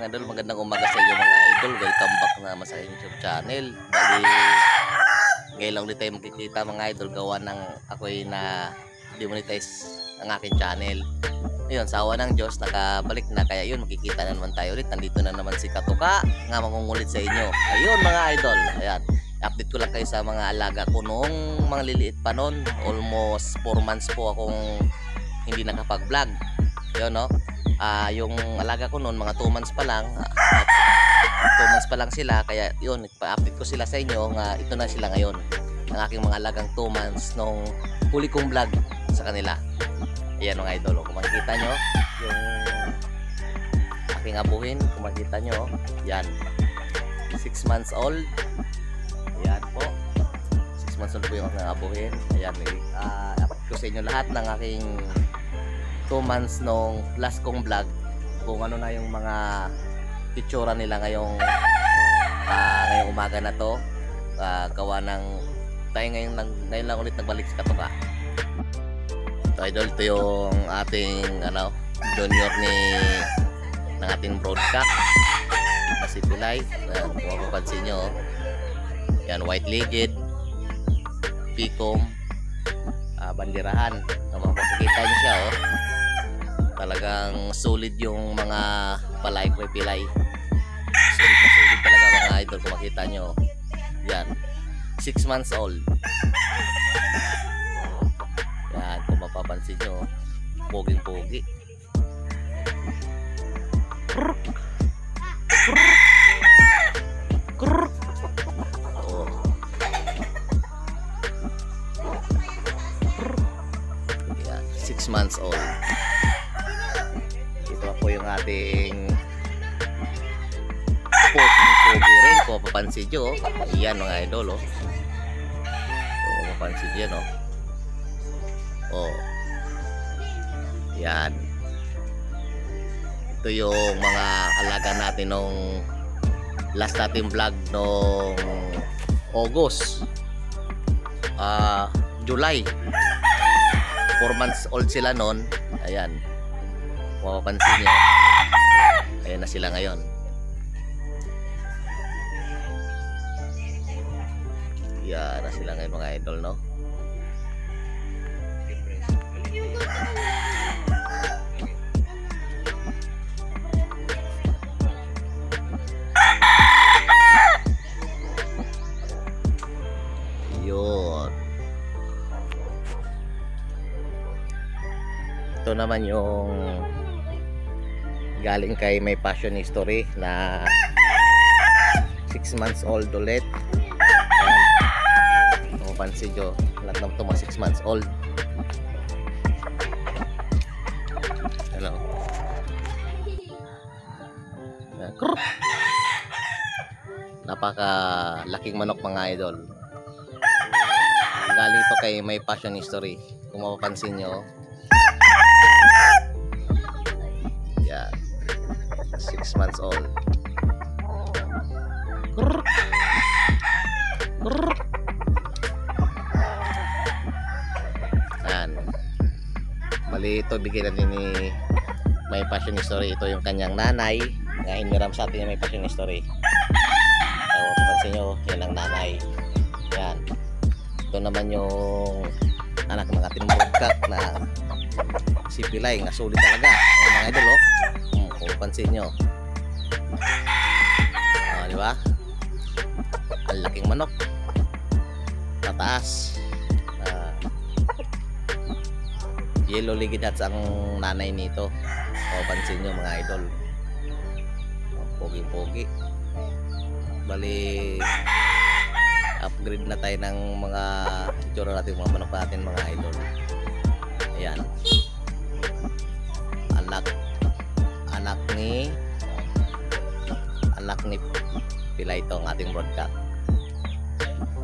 mga idol, magandang umaga sa inyo mga idol. Welcome back na sa YouTube channel. Bali, ngayon lang ulit tayo magkikita mga idol. Gawa ng ako'y na demonetize ang aking channel. Ayun, sa awa ng Diyos, nakabalik na. Kaya yun, magkikita na naman tayo ulit. Nandito na naman si Katuka nga mangungulit sa inyo. Ayun mga idol, ayan. Update ko lang kayo sa mga alaga ko noong mga liliit pa noon. Almost 4 months po akong hindi nakapag-vlog. Yun, no? Yung alaga ko noon, mga 2 months pa lang. 2 months pa lang sila. Kaya yun, ipa-update ko sila sa inyo nga ito na sila ngayon. Ang aking mga alagang 2 months nung huli kong vlog sa kanila. Ayan mga idol, kung makikita nyo yung aking abuhin, kung makikita nyo, yan, 6 months old. Ayan po, 6 months old po yung aking abuhin. Ayan, update ko sa inyo lahat ng aking 2 months nung last kong vlog, kung ano na yung mga pictura nila ngayong umaga na to. Gawa ng tayo ngayon lang ulit nagbalik sa Katuka. Ito idol, ito yung ating junior ng ating broadcast na si Pilay. Kung mapapansin nyo, yan, white-legged, picom, bandirahan. Makikita nyo siya, oh. Talagang solid yung mga palay ko, Pilay. Solid na solid talaga mga idol, kung makita nyo. Yan, 6 months old. Yan, kung mapapansin nyo, poging-pogi. Oh. Yan, 6 months old. Ito po yung ating pogi rin, kung mapapansin nyo. Yan mga idol, oh. Kung mapapansin nyo, no? Oh. Yan. Ito yung mga alaga natin nung last natin vlog nung August, July. 4 months old sila noon. Ayan, mapapansin nyo, ayan na sila ngayon. Yan na sila ngayon mga idol, no? Yun. Ito naman yung galing kay May Passion History na 6 months old ulit. Mapansin nyo, lahat ng ito mga 6 months old. Hello. Napaka laking manok mga idol. Galing ito kay May Passion History. Kung mapapansin nyo, yan, 6 months old. Yan, mali ito, bigyan natin ni May Passion History. Ito yung kanyang nanay nga hiniram sa atin yung May Passion History. Kung mapapansin nyo, yan ang nanay. Yan, ito naman yung anak ng ating broadcast na si Pilay, nga sulit talaga mga idol, oh. Kung pansin nyo, di ba? Ang laking manok, tataas. Yellow legged hats ang nanay nito. Kung pansin nyo mga idol, pogi-pogi. Bali, upgrade na tayo ng mga itsura natin, mga manok natin mga idol. Ayan, anak ni Pilay ito ang ating broadcast.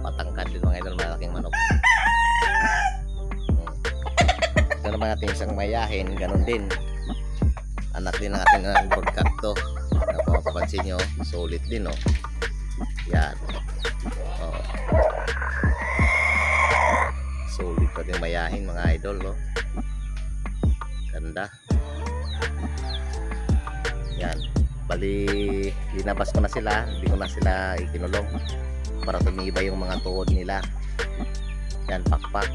Patangkad din mga idol, malaking manok. Ito naman natin isang mayahin, ganun din, anak din ng ating broadcast to. Napapansin nyo, solid din, oh. Yan, oh. Solid pa din mayahin mga idol, oh. Ganda. Yan, Bali, linabas ko na sila, hindi ko na sila ikinulong para tumibay yung mga tuhod nila. Yan, pakpak.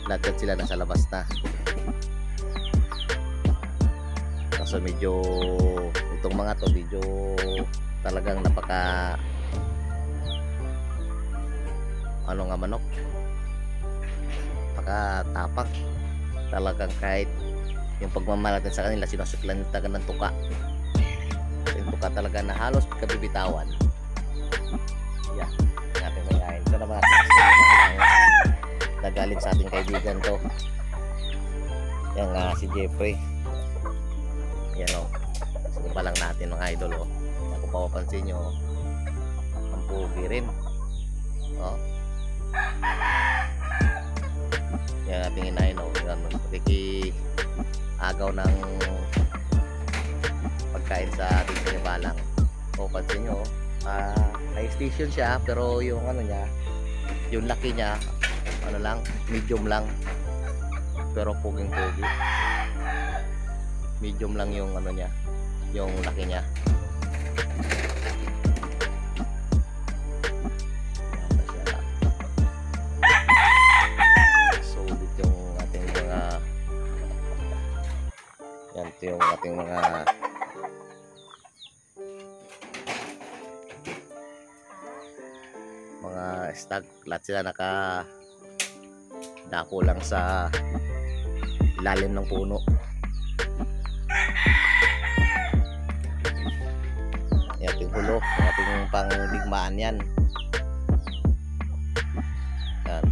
Lahat yan sila nasa labas na. Kaso medyo, itong mga to, medyo talagang napaka ano nga manok, napakatapak talagang. Kahit yung pagmamahal natin sa kanila, sinusuklan talaga ng tuka. Yung tuka talaga na halos kabibitawan. Yan, natin magayin. Ito naman nagaling sa ating kaibigan to. Yan nga si Jeffrey. Yan o. Sige pa lang natin mga idol o. Kung papapansin nyo, ang pugi rin. O. Yan ating inahin o. Agaw ng pagkain sa ating sinibalang. O pansin nyo, high station siya, pero yung ano niya, yung laki niya, ano lang, medium lang, pero puging pugi. Medium lang yung ano niya, yung laki niya. Solid yung ating mga, yan ito yung ating mga stag. Lahat sila naka dako lang sa ilalim ng puno. Yung ating hulo, yung ating pangdigmaan yan. Yan.